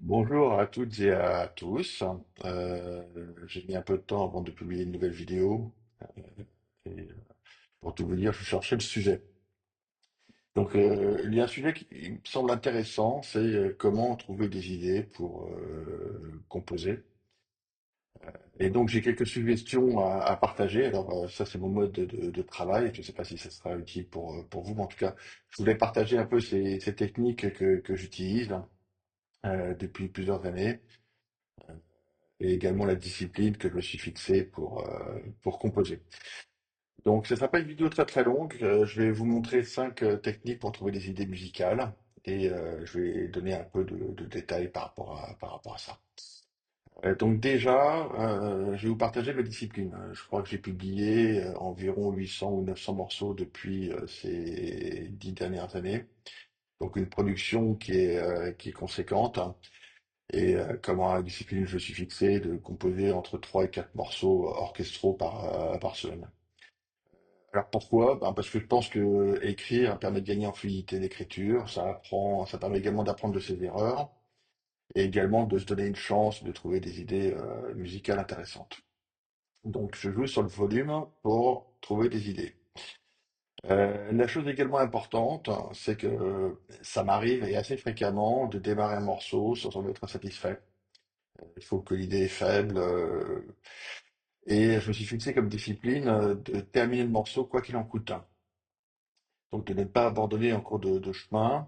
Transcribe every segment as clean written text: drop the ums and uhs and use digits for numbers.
Bonjour à toutes et à tous. J'ai mis un peu de temps avant de publier une nouvelle vidéo. Et pour tout vous dire, je cherchais le sujet. Il y a un sujet qui me semble intéressant, c'est comment trouver des idées pour composer. Et donc, j'ai quelques suggestions à partager. Alors, ça, c'est mon mode de travail. Je ne sais pas si ça sera utile pour vous, mais en tout cas, je voulais partager un peu ces techniques que j'utilise depuis plusieurs années. Et également la discipline que je me suis fixée pour composer. Donc, ce ne sera pas une vidéo très très longue. Je vais vous montrer cinq techniques pour trouver des idées musicales et je vais donner un peu de détails par rapport à ça. Donc déjà, je vais vous partager ma discipline. Je crois que j'ai publié environ 800 ou 900 morceaux depuis ces 10 dernières années. Donc une production qui est conséquente. Et comme en discipline, je me suis fixé de composer entre 3 et 4 morceaux orchestraux par semaine. Alors pourquoi? Ben parce que je pense que écrire permet de gagner en fluidité d'écriture, ça permet également d'apprendre de ses erreurs et également de se donner une chance de trouver des idées musicales intéressantes. Donc je joue sur le volume pour trouver des idées. La chose également importante, c'est que ça m'arrive et assez fréquemment de démarrer un morceau sans en être satisfait. Il faut que l'idée est faible. Et je me suis fixé comme discipline de terminer le morceau quoi qu'il en coûte. Donc de ne pas abandonner en cours de chemin.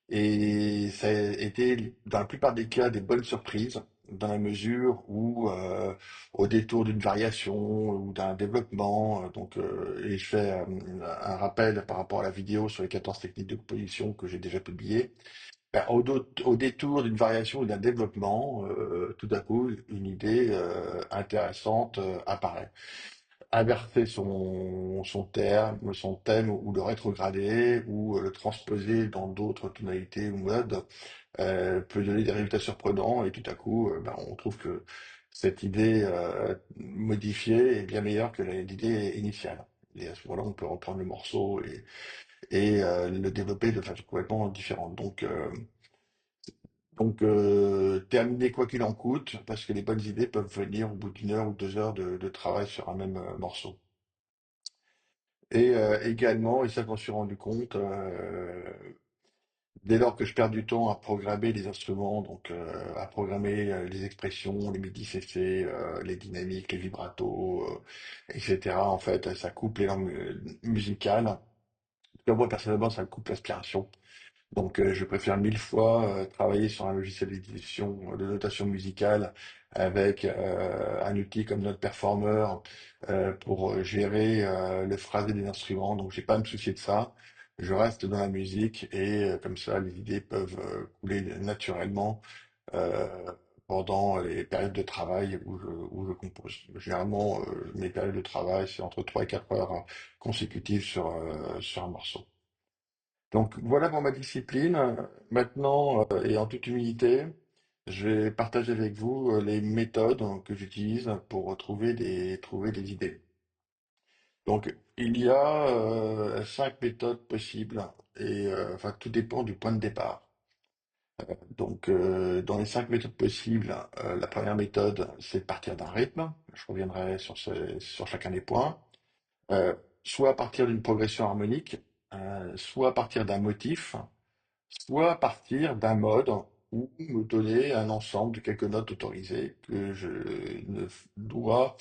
Et ça a été, dans la plupart des cas, des bonnes surprises, dans la mesure où, au détour d'une variation ou d'un développement, et je fais un rappel par rapport à la vidéo sur les 14 techniques de composition que j'ai déjà publiée, ben, au détour d'une variation ou d'un développement, tout à coup, une idée intéressante apparaît. Inverser son thème ou le rétrograder ou le transposer dans d'autres tonalités ou modes peut donner des résultats surprenants et tout à coup, ben, on trouve que cette idée modifiée est bien meilleure que l'idée initiale. Et à ce moment-là, on peut reprendre le morceau et le développer de façon complètement différente. Terminer quoi qu'il en coûte, parce que les bonnes idées peuvent venir au bout d'une heure ou 2 heures de travail sur un même morceau. Et également, et ça je m'en suis rendu compte, dès lors que je perds du temps à programmer les instruments, à programmer les expressions, les midi cc les dynamiques, les vibratos, etc., en fait, ça coupe les langues musicales. En tout cas, moi, personnellement, ça me coupe l'aspiration. Je préfère 1000 fois travailler sur un logiciel d'édition, de notation musicale, avec un outil comme Note Performer pour gérer le phrasé des instruments. Donc, j'ai pas à me soucier de ça. Je reste dans la musique et comme ça, les idées peuvent couler naturellement euh, pendant les périodes de travail où je compose. Généralement, mes périodes de travail, c'est entre 3 et 4 heures consécutives sur un morceau. Donc voilà pour ma discipline. Maintenant, et en toute humilité, je vais partager avec vous les méthodes que j'utilise pour trouver des idées. Donc il y a 5 méthodes possibles et enfin tout dépend du point de départ. Dans les 5 méthodes possibles, la première méthode, c'est de partir d'un rythme. Je reviendrai sur chacun des points. Euh, Soit à partir d'une progression harmonique, soit à partir d'un motif, soit à partir d'un mode ou me donner un ensemble de quelques notes autorisées ne dois,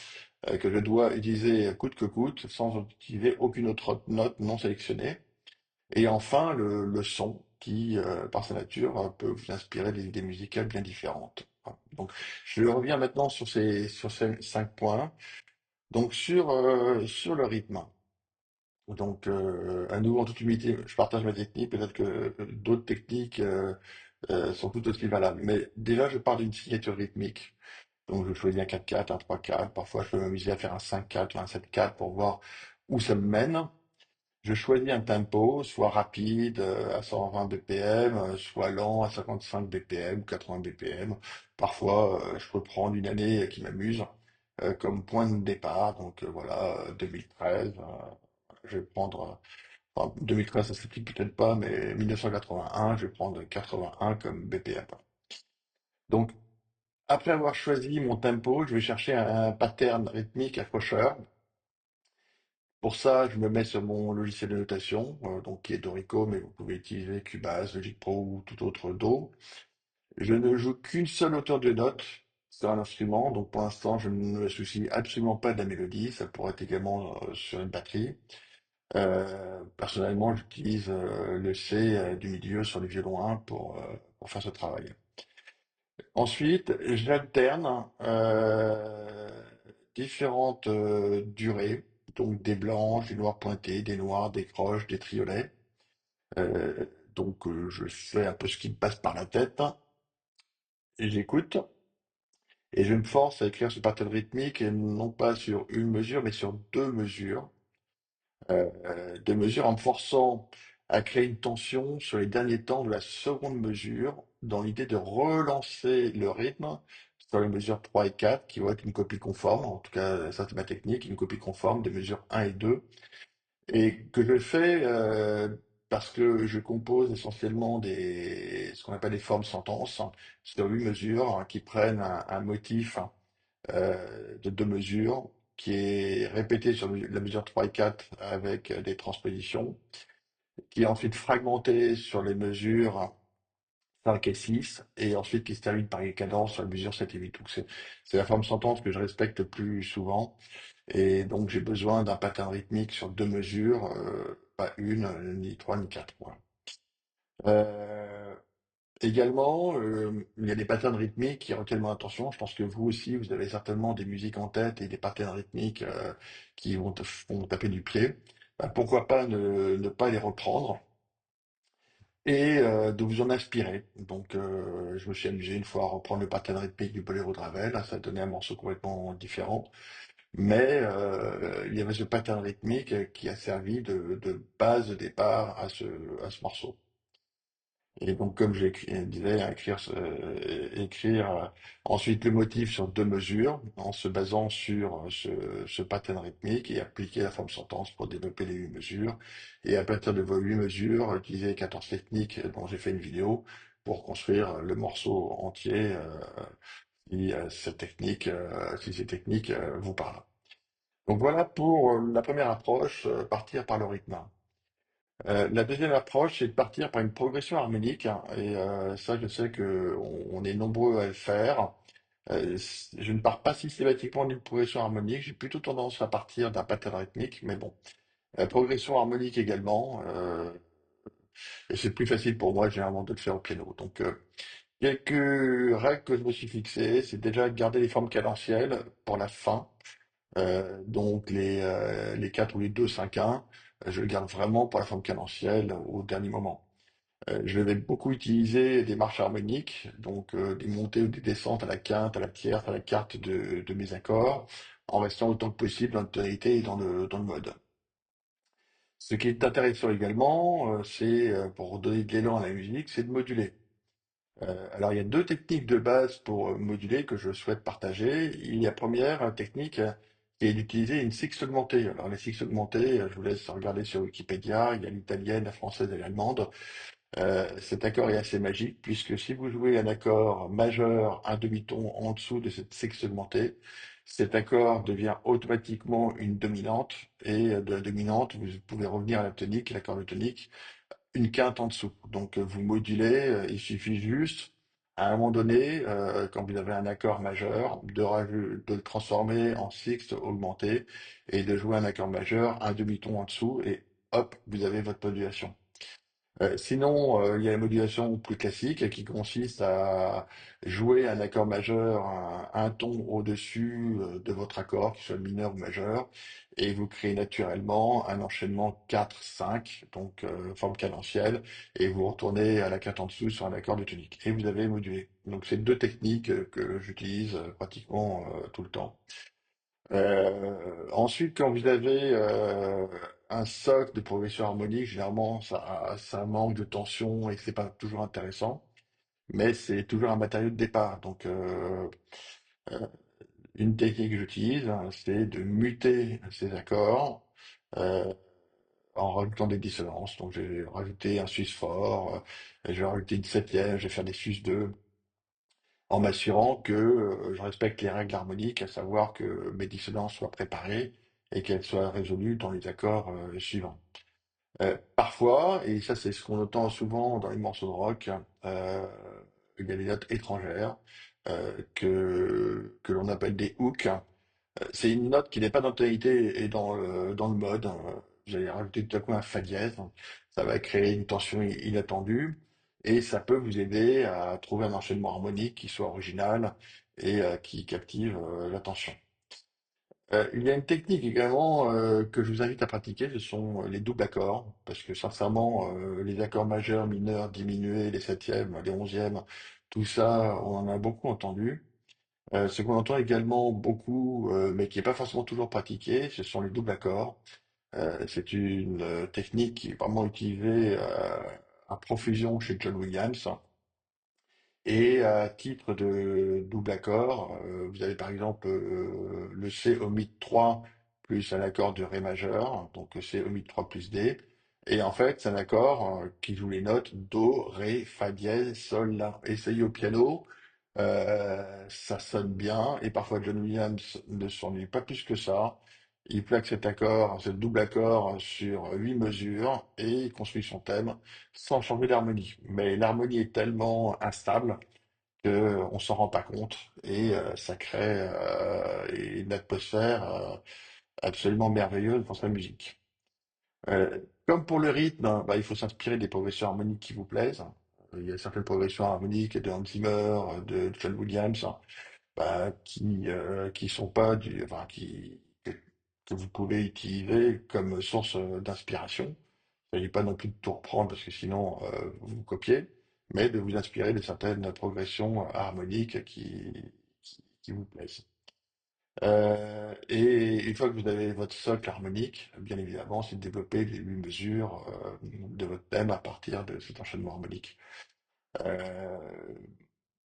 que je dois utiliser coûte que coûte sans utiliser aucune autre note non sélectionnée. Et enfin, le son qui, par sa nature, peut vous inspirer des idées musicales bien différentes. Voilà. Donc, je reviens maintenant sur ces 5 points. Sur le rythme. À nouveau, en toute humilité, je partage ma technique. Peut-être que d'autres techniques sont tout aussi valables. Mais déjà, je pars d'une signature rythmique. Donc, je choisis un 4/4, un 3/4. Parfois, je peux m'amuser à faire un 5/4 ou un 7/4 pour voir où ça me mène. Je choisis un tempo, soit rapide à 120 BPM, soit lent à 55 BPM ou 80 BPM. Parfois, je peux prendre une année qui m'amuse comme point de départ. Voilà, 2013. Je vais prendre, enfin, 2013, ça s'applique peut-être pas, mais 1981, je vais prendre 81 comme BPM. Donc, après avoir choisi mon tempo, je vais chercher un pattern rythmique accrocheur. Pour ça, je me mets sur mon logiciel de notation, donc qui est Dorico, mais vous pouvez utiliser Cubase, Logic Pro ou tout autre DAW. Je ne joue qu'une seule hauteur de note sur un instrument, donc pour l'instant, je ne me soucie absolument pas de la mélodie. Ça pourrait être également sur une batterie. Personnellement, j'utilise le C du milieu sur les violons 1 pour faire ce travail. Ensuite, j'alterne différentes durées, donc des blanches, des noirs pointés, des noirs, des croches, des triolets. Je fais un peu ce qui me passe par la tête et j'écoute. Et je me force à écrire ce pattern rythmique, et non pas sur une mesure, mais sur deux mesures. Deux mesures en me forçant à créer une tension sur les derniers temps de la seconde mesure, dans l'idée de relancer le rythme sur les mesures 3 et 4, qui vont être une copie conforme, en tout cas ça c'est ma technique, une copie conforme des mesures 1 et 2, et que je fais parce que je compose essentiellement ce qu'on appelle des formes sentences, hein, sur 8 mesures, hein, qui prennent un motif, hein, de deux mesures, qui est répété sur la mesure 3 et 4 avec des transpositions, qui est ensuite fragmenté sur les mesures 5 et 6, et ensuite qui se termine par les cadences sur la mesure 7 et 8. Donc c'est la forme sentence que je respecte le plus souvent, et donc j'ai besoin d'un pattern rythmique sur deux mesures, pas une, ni trois, ni quatre. Voilà. Euh, Également, il y a des patterns rythmiques qui retiennent mon attention. Je pense que vous aussi, vous avez certainement des musiques en tête et des patterns rythmiques qui vont te font taper du pied. Bah, pourquoi pas ne pas les reprendre et de vous en inspirer. Donc, je me suis amusé une fois à reprendre le pattern rythmique du Boléro de Ravel. Ça a donné un morceau complètement différent. Mais il y avait ce pattern rythmique qui a servi de base de départ à ce morceau. Et donc, comme disais, écrire ensuite le motif sur deux mesures, en se basant sur ce pattern rythmique, et appliquer la forme sentence pour développer les 8 mesures. Et à partir de vos 8 mesures, utiliser les 14 techniques dont j'ai fait une vidéo pour construire le morceau entier, si ces techniques vous parlent. Donc voilà pour la première approche, partir par le rythme. La deuxième approche, c'est de partir par une progression harmonique, hein, et ça, je sais que on est nombreux à le faire. Je ne pars pas systématiquement d'une progression harmonique, j'ai plutôt tendance à partir d'un pattern rythmique, mais bon, progression harmonique également, et c'est plus facile pour moi généralement de le faire au piano. Donc, quelques règles que je me suis fixées, c'est déjà de garder les formes cadentielles pour la fin. Donc les 4 ou les 2 5 1, je le garde vraiment pour la forme cadentielle au dernier moment. Je vais beaucoup utiliser des marches harmoniques, donc des montées ou des descentes à la quinte, à la tierce, à la quarte de mes accords, en restant autant que possible dans la tonalité et dans le mode. Ce qui est intéressant également, c'est pour donner de l'élan à la musique, c'est de moduler. Alors, il y a deux techniques de base pour moduler que je souhaite partager. Il y a première technique qui est d'utiliser une sixte augmentée. Alors, les sixtes augmentées, je vous laisse regarder sur Wikipédia. Il y a l'italienne, la française et l'allemande. Cet accord est assez magique puisque si vous jouez un accord majeur, un demi-ton en dessous de cette sixte augmentée, cet accord devient automatiquement une dominante, et de la dominante, vous pouvez revenir à la tonique, l'accord de tonique, une quinte en dessous. Donc vous modulez, il suffit juste, à un moment donné, quand vous avez un accord majeur, de le transformer en sixte augmenté et de jouer un accord majeur, un demi-ton en dessous, et hop, vous avez votre modulation. Sinon, il y a la modulation plus classique qui consiste à jouer un accord majeur un ton au-dessus de votre accord, qu'il soit mineur ou majeur, et vous créez naturellement un enchaînement 4-5, donc forme cadentielle, et vous retournez à la quinte en dessous sur un accord de tonique. Et vous avez modulé. Donc c'est deux techniques que j'utilise pratiquement tout le temps. Ensuite, quand vous avez un socle de progression harmonique, généralement, ça manque de tension et c'est pas toujours intéressant, mais c'est toujours un matériau de départ. Donc, euh, une technique que j'utilise, hein, c'est de muter ces accords euh, en rajoutant des dissonances. Donc, j'ai rajouté un sus fort, je vais rajouter une septième, je vais faire des sus 2. en m'assurant que je respecte les règles harmoniques, à savoir que mes dissonances soient préparées et qu'elles soient résolues dans les accords suivants. Parfois, et ça c'est ce qu'on entend souvent dans les morceaux de rock, euh, il y a des notes étrangères que l'on appelle des hooks. C'est une note qui n'est pas dans la tonalité et dans le mode. Vous allez rajouter tout à coup un fa dièse. Ça va créer une tension inattendue et ça peut vous aider à trouver un enchaînement harmonique qui soit original et qui captive l'attention. Il y a une technique également que je vous invite à pratiquer, ce sont les doubles accords, parce que sincèrement, les accords majeurs, mineurs, diminués, les septièmes, les onzièmes, tout ça, on en a beaucoup entendu. Ce qu'on entend également beaucoup, mais qui n'est pas forcément toujours pratiqué, ce sont les doubles accords. C'est une technique qui est vraiment utilisée à profusion chez John Williams. Et à titre de double accord, vous avez par exemple le C omet 3 plus un accord de Ré majeur, donc C omet 3 plus D. Et en fait, c'est un accord qui joue les notes Do, Ré, Fa dièse, Sol, La. Essayez au piano, ça sonne bien. Et parfois, John Williams ne s'ennuie pas plus que ça. Il plaque cet accord, ce double accord sur 8 mesures et il construit son thème sans changer l'harmonie. Mais l'harmonie est tellement instable qu'on s'en rend pas compte et ça crée une atmosphère absolument merveilleuse dans sa musique. Comme pour le rythme, hein, bah, il faut s'inspirer des progressions harmoniques qui vous plaisent. Il y a certaines progressions harmoniques de Hans Zimmer, de John Williams, hein, bah, qui sont pas enfin, que vous pouvez utiliser comme source d'inspiration. Il ne s'agit pas non plus de tout reprendre parce que sinon vous copiez, mais de vous inspirer de certaines progressions harmoniques qui vous plaisent. Et une fois que vous avez votre socle harmonique, bien évidemment, c'est de développer les 8 mesures de votre thème à partir de cet enchaînement harmonique. Euh,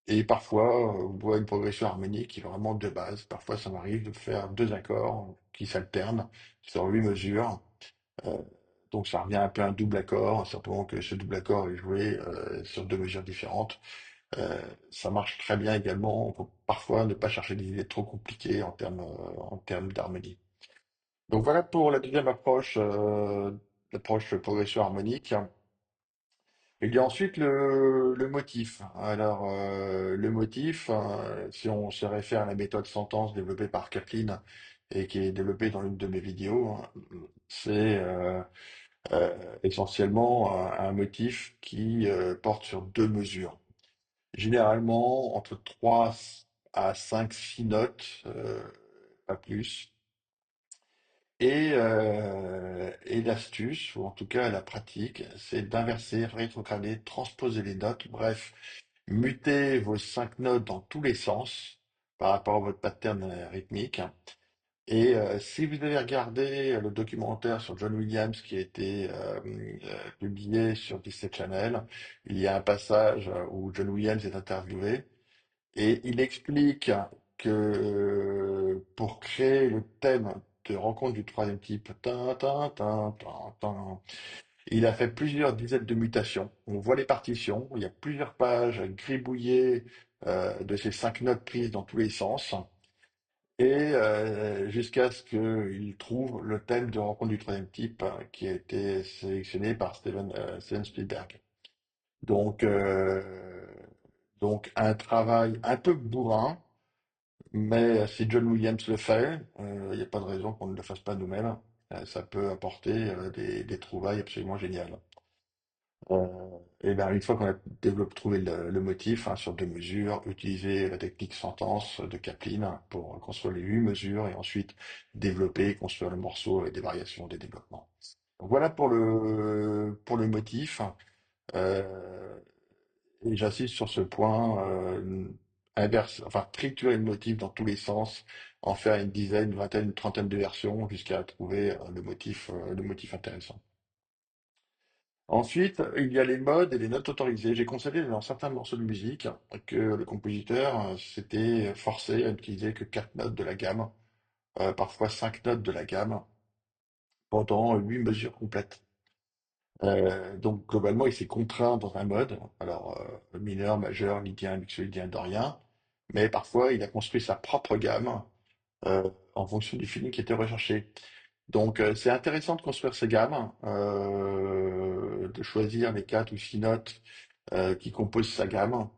et parfois, vous voyez une progression harmonique qui est vraiment de base. Parfois, ça m'arrive de faire 2 accords qui s'alternent sur 8 mesures. Euh, donc ça revient un peu à un double accord, simplement que ce double accord est joué sur 2 mesures différentes. Euh, Ça marche très bien également. On peut parfois ne pas chercher des idées trop compliquées en termes d'harmonie. Donc voilà pour la deuxième approche, l'approche progression harmonique. Il y a ensuite le motif. Alors, le motif, si on se réfère à la méthode sentence développée par Kaplan et qui est développée dans l'une de mes vidéos, hein, c'est essentiellement un motif qui porte sur 2 mesures. Généralement, entre 3 à 5, 6 notes, pas plus. Et l'astuce, ou en tout cas la pratique, c'est d'inverser, rétrograder, transposer les notes, bref, muter vos 5 notes dans tous les sens par rapport à votre pattern rythmique. Et si vous avez regardé le documentaire sur John Williams qui a été publié sur Disney Channel, il y a un passage où John Williams est interviewé et il explique que pour créer le thème de rencontre du troisième type, tin, tin, tin, tin, tin, il a fait plusieurs dizaines de mutations. On voit les partitions, il y a plusieurs pages gribouillées de ces 5 notes prises dans tous les sens et jusqu'à ce qu'il trouve le thème de rencontre du troisième type qui a été sélectionné par Steven Spielberg. Donc, donc un travail un peu bourrin, mais si John Williams le fait, il n'y a pas de raison qu'on ne le fasse pas nous-mêmes. Ça peut apporter des trouvailles absolument géniales. Et ben, une fois qu'on a trouvé le motif hein, sur 2 mesures, utiliser la technique sentence de Kaplan pour construire les 8 mesures et ensuite développer, construire le morceau avec des variations, des développements. Donc voilà pour le motif. Euh, et j'insiste sur ce point, inverse, enfin triturer le motif dans tous les sens, en faire une dizaine, une vingtaine, une trentaine de versions jusqu'à trouver le motif intéressant. Ensuite, il y a les modes et les notes autorisées. J'ai constaté dans certains morceaux de musique que le compositeur s'était forcé à n'utiliser que 4 notes de la gamme, parfois 5 notes de la gamme, pendant 8 mesures complètes. Donc globalement, il s'est contraint dans un mode, alors mineur, majeur, lydien, mixolydien, dorien. mais parfois il a construit sa propre gamme en fonction du feeling qui était recherché. Donc c'est intéressant de construire ces gammes, de choisir les 4 ou 6 notes qui composent sa gamme.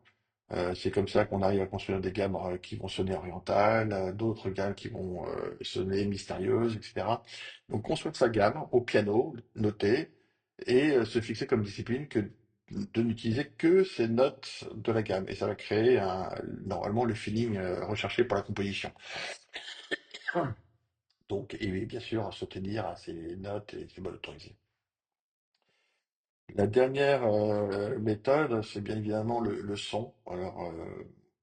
C'est comme ça qu'on arrive à construire des gammes qui vont sonner orientales, d'autres gammes qui vont sonner mystérieuses, etc. Donc construire sa gamme au piano, noter, et se fixer comme discipline que de n'utiliser que ces notes de la gamme. Et ça va créer normalement le feeling recherché pour la composition. Donc, et bien sûr, se tenir à ces notes et ces modes autorisés. La dernière méthode, c'est bien évidemment le son. Alors,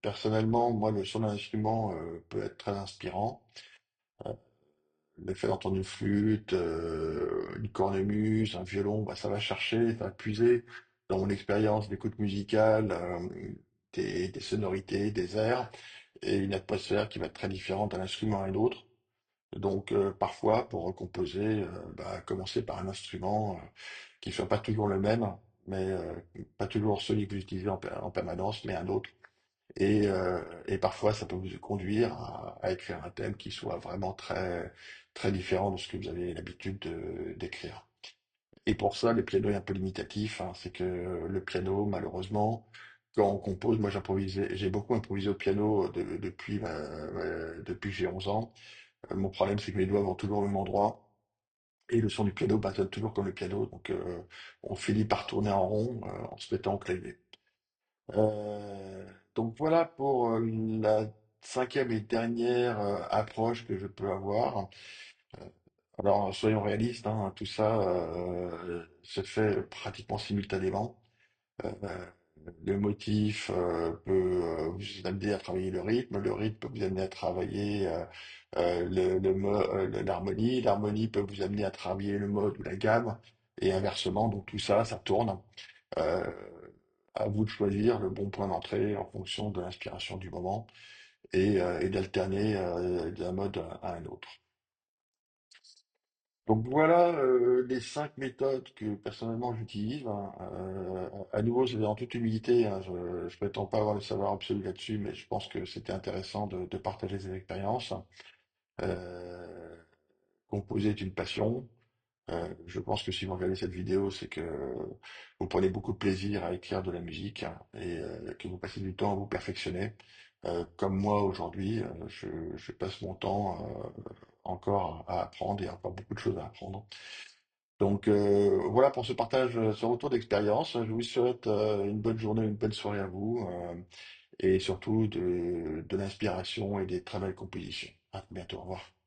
personnellement, moi, le son d'un instrument peut être très inspirant. Euh, Le fait d'entendre une flûte, une cornemuse, un violon, bah, ça va chercher, ça va puiser dans mon expérience d'écoute musicale, des sonorités, des airs, et une atmosphère qui va être très différente d'un instrument à l'autre. Donc parfois, pour composer, bah, commencer par un instrument qui soit pas toujours le même, mais pas toujours celui que vous utilisez en permanence, mais un autre. Et parfois, ça peut vous conduire à écrire un thème qui soit vraiment très différent de ce que vous avez l'habitude d'écrire. Et pour ça, le piano est un peu limitatif, hein. C'est que le piano, malheureusement, quand on compose, moi j'ai beaucoup improvisé au piano depuis que j'ai 11 ans. Mon problème, c'est que mes doigts vont toujours au même endroit. Et le son du piano bah, sonne toujours comme le piano. Donc, on finit par tourner en rond en se mettant au clavier. Euh, donc, voilà pour la cinquième et dernière approche que je peux avoir. Euh, alors, soyons réalistes, hein, tout ça se fait pratiquement simultanément. Euh, le motif peut vous amener à travailler le rythme peut vous amener à travailler l'harmonie, l'harmonie peut vous amener à travailler le mode ou la gamme, et inversement, donc tout ça, ça tourne. Euh, à vous de choisir le bon point d'entrée en fonction de l'inspiration du moment et d'alterner d'un mode à un autre. Donc voilà les 5 méthodes que personnellement j'utilise, hein. À nouveau, c'est en toute humilité, hein, je ne prétends pas avoir le savoir absolu là-dessus, mais je pense que c'était intéressant de partager ces expériences. Euh, Composer est une passion. Je pense que si vous regardez cette vidéo, c'est que vous prenez beaucoup de plaisir à écrire de la musique, hein, et que vous passez du temps à vous perfectionner. Comme moi aujourd'hui, je passe mon temps encore à apprendre et encore beaucoup de choses à apprendre. Donc voilà pour ce partage, ce retour d'expérience. Je vous souhaite une bonne journée, une bonne soirée à vous et surtout de l'inspiration et des très belles compositions. À bientôt, au revoir.